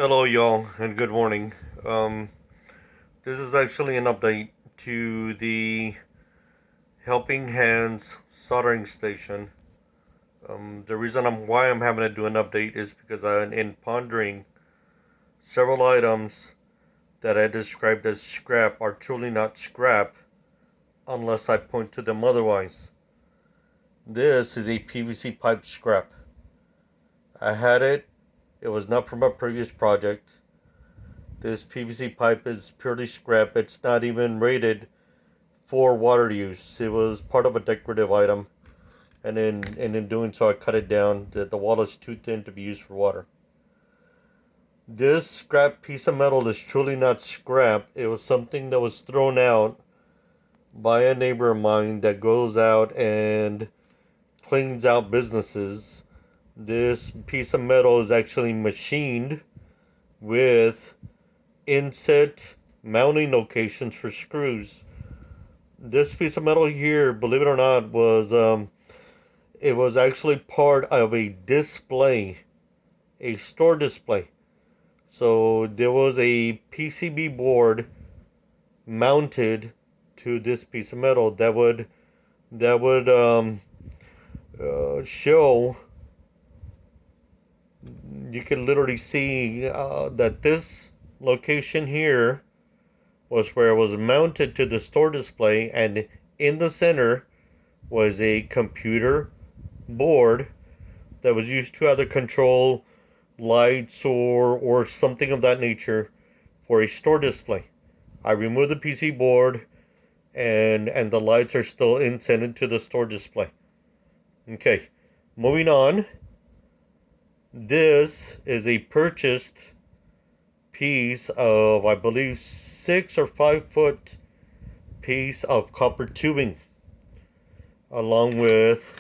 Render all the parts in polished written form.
Hello, y'all, and good morning. Um, this is actually an update to the Helping Hands soldering station. The reason why I'm having to do an update is because I'm in pondering several items that I described as scrap are truly not scrap unless I point to them otherwise. This is a PVC pipe scrap. I had it. It was not from a previous project. This PVC pipe is purely scrap. It's not even rated for water use. It was part of a decorative item, and in doing so, I cut it down. The wall is too thin to be used for water. This scrap piece of metal is truly not scrap. It was something that was thrown out by a neighbor of mine that goes out and cleans out businesses. This piece of metal is actually machined with inset mounting locations for screws. This piece of metal here, believe it or not, it was actually part of a display, a store display. So there was a PCB board mounted to this piece of metal that would show. You can literally see that this location here was where it was mounted to the store display, and in the center was a computer board that was used to either control lights or something of that nature for a store display. I removed the PC board, and the lights are still inset to the store display. Okay, moving on. This is a purchased piece of, I believe, 6 or 5 foot piece of copper tubing, along with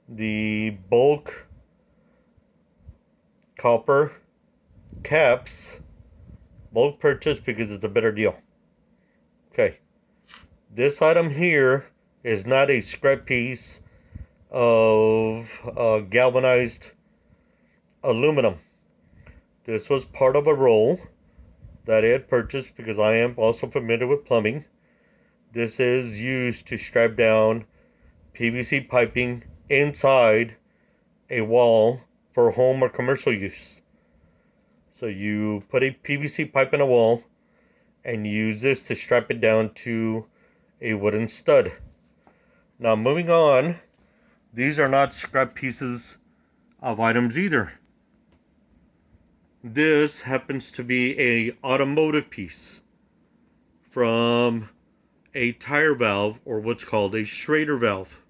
the bulk copper caps. Bulk purchase because it's a better deal. Okay, this item here is not a scrap piece of galvanized aluminum. This was part of a roll that I had purchased because I am also familiar with plumbing. This is used to strap down PVC piping inside a wall for home or commercial use. So you put a PVC pipe in a wall and use this to strap it down to a wooden stud. Now moving on, these are not scrap pieces of items either. This happens to be a automotive piece from a tire valve, or what's called a Schrader valve.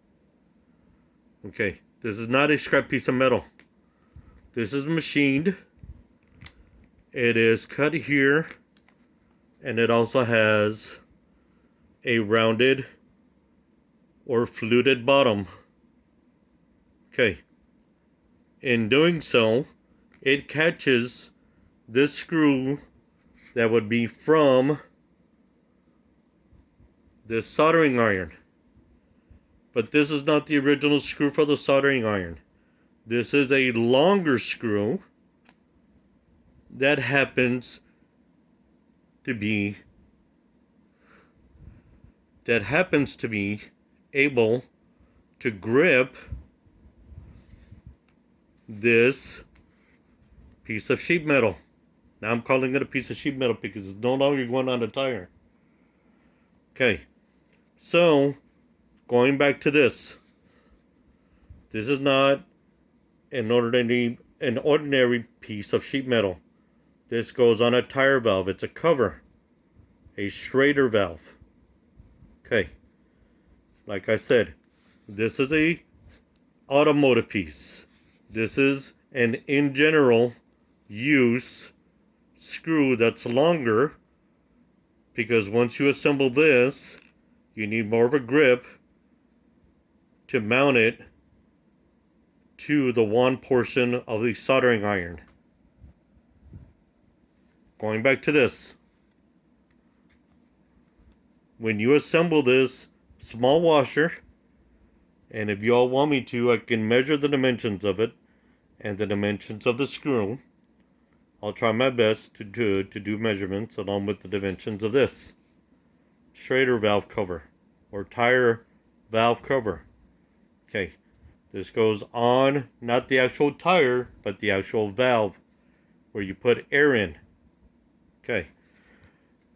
Okay, this is not a scrap piece of metal. This is machined. It is cut here, and it also has a rounded or fluted bottom. Okay, in doing so, it catches this screw that would be from this soldering iron. But this is not the original screw for the soldering iron. This is a longer screw that happens to be able to grip this piece of sheet metal. Now I'm calling it a piece of sheet metal because it's no longer going on the tire. Okay, so going back to this. This is not an ordinary piece of sheet metal. This goes on a tire valve. It's a cover, a Schrader valve. Okay, like I said, this is a automotive piece. This is an in general use screw that's longer, because once you assemble this, you need more of a grip to mount it to the wand portion of the soldering iron. Going back to this, when you assemble this small washer, and if you all want me to, I can measure the dimensions of it and the dimensions of the screw. I'll try my best to do measurements along with the dimensions of this Schrader valve cover or tire valve cover. Okay, this goes on not the actual tire, but the actual valve where you put air in. Okay,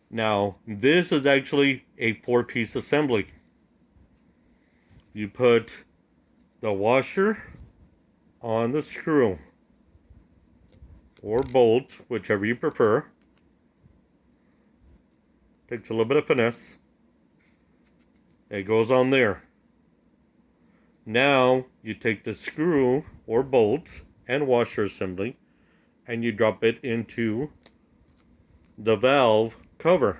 now this is actually a 4-piece assembly. You put the washer on the screw or bolt, whichever you prefer. Takes a little bit of finesse. It goes on there. Now you take the screw or bolt and washer assembly and you drop it into the valve cover.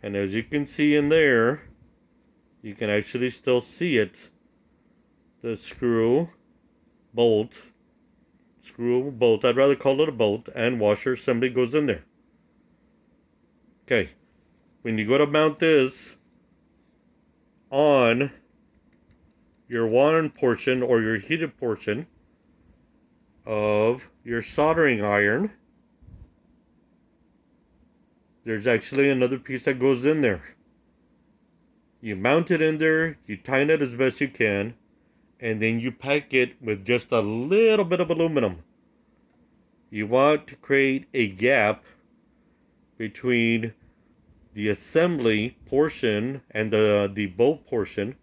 And as you can see in there, you can actually still see it. The screw, bolt, I'd rather call it a bolt, and washer assembly goes in there. Okay, when you go to mount this on your warm portion or your heated portion of your soldering iron, there's actually another piece that goes in there. You mount it in there, you tighten it as best you can, and then you pack it with just a little bit of aluminum. You want to create a gap between the assembly portion and the bolt portion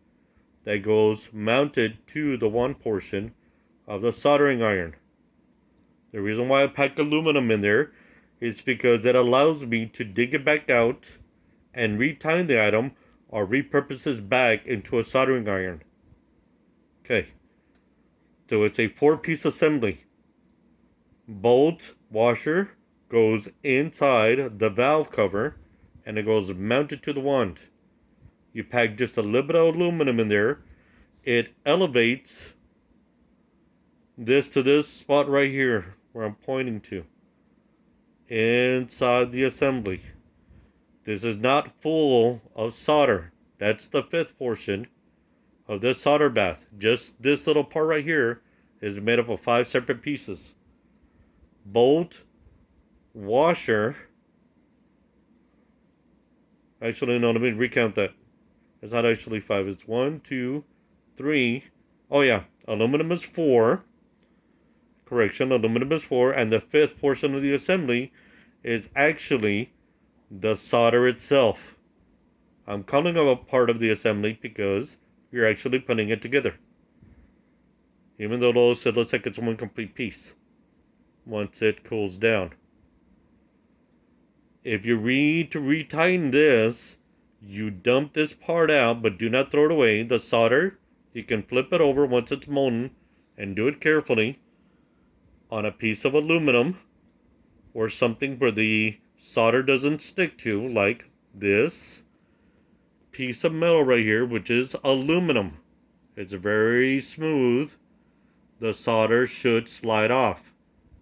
that goes mounted to the one portion of the soldering iron. The reason why I pack aluminum in there is because it allows me to dig it back out and retighten the item or repurpose this back into a soldering iron. Okay, so it's a 4-piece assembly. Bolt washer goes inside the valve cover and it goes mounted to the wand. You pack just a little bit of aluminum in there. It elevates this to this spot right here where I'm pointing to inside the assembly. This is not full of solder. That's the 5th portion of this solder bath. Just this little part right here is made up of 5 separate pieces. Bolt, washer. Actually, no, let me recount that. It's not actually 5. It's 1, 2, 3. Oh, yeah. Aluminum is 4. Correction, aluminum is 4. And the 5th portion of the assembly is actually the solder itself. I'm calling it a part of the assembly because you're actually putting it together. Even though it looks like it's one complete piece once it cools down. If you need to retighten this, you dump this part out, but do not throw it away. The solder, you can flip it over once it's molten and do it carefully on a piece of aluminum or something where the solder doesn't stick to, like this piece of metal right here, which is aluminum. It's very smooth. The solder should slide off.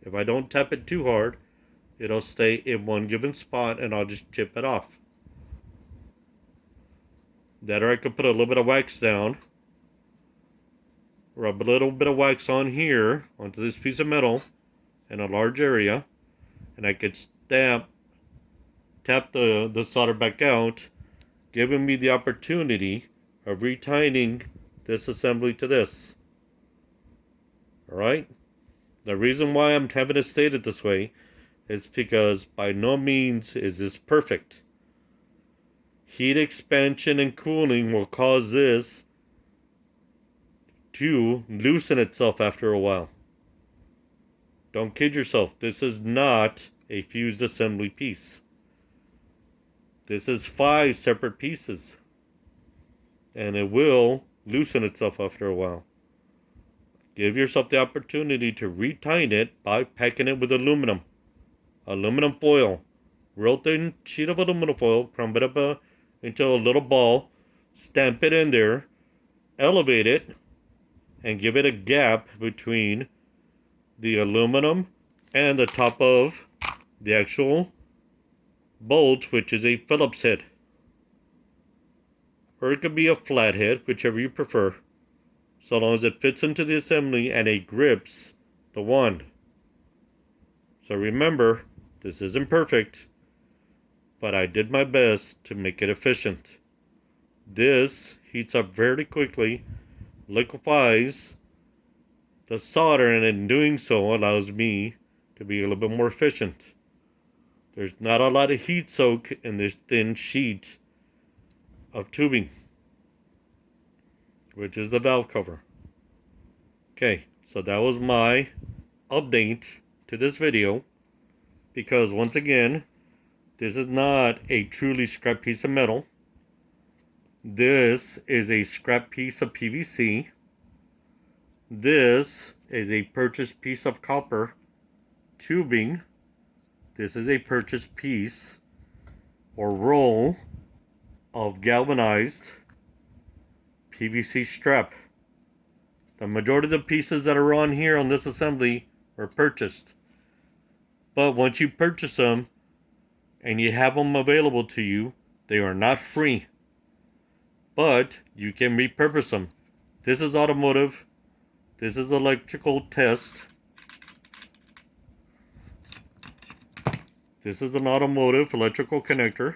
If I don't tap it too hard, it'll stay in one given spot and I'll just chip it off. That, or I could put a little bit of wax down. Rub a little bit of wax on here, onto this piece of metal in a large area. And I could tap the solder back out, giving me the opportunity of retightening this assembly to this. Alright? The reason why I'm having it stated this way is because by no means is this perfect. Heat expansion and cooling will cause this to loosen itself after a while. Don't kid yourself. This is not a fused assembly piece. This is 5 separate pieces. And it will loosen itself after a while. Give yourself the opportunity to retighten it by packing it with aluminum. Aluminum foil. Real thin sheet of aluminum foil. Crumb it up into a little ball. Stamp it in there. Elevate it. And give it a gap between the aluminum and the top of the actual bolt, which is a Phillips head. Or it could be a flat head, whichever you prefer, so long as it fits into the assembly and it grips the wand. So remember, this isn't perfect, but I did my best to make it efficient. This heats up very quickly, liquefies the solder, and in doing so allows me to be a little bit more efficient. There's not a lot of heat soak in this thin sheet of tubing, which is the valve cover. Okay, so that was my update to this video, because once again, this is not a truly scrap piece of metal. This is a scrap piece of PVC. This is a purchased piece of copper tubing. This is a purchased piece or roll of galvanized PVC strap. The majority of the pieces that are on here on this assembly were purchased. But once you purchase them and you have them available to you, they are not free. But you can repurpose them. This is automotive. This is electrical test. This is an automotive electrical connector.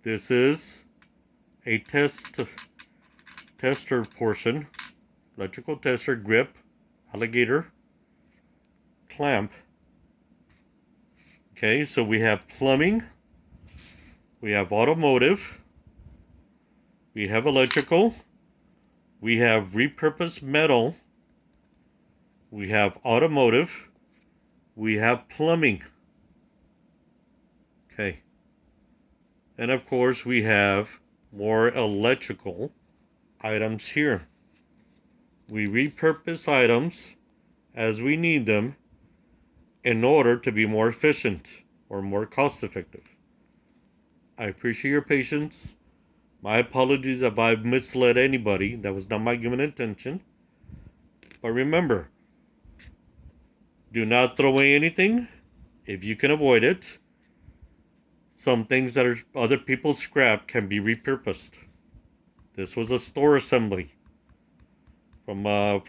This is a tester portion. Electrical tester, grip, alligator, clamp. Okay, so we have plumbing. We have automotive. We have electrical. We have repurposed metal. We have automotive. We have plumbing. Okay. And of course, we have more electrical items here. We repurpose items as we need them in order to be more efficient or more cost effective. I appreciate your patience. My apologies if I've misled anybody. That was not my given intention. But remember, do not throw away anything if you can avoid it. Some things that are other people's scrap can be repurposed. This was a store assembly from a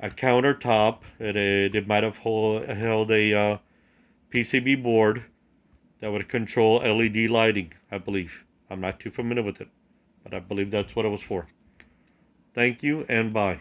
countertop. It might have held a PCB board that would control LED lighting, I believe. I'm not too familiar with it, but I believe that's what it was for. Thank you and bye.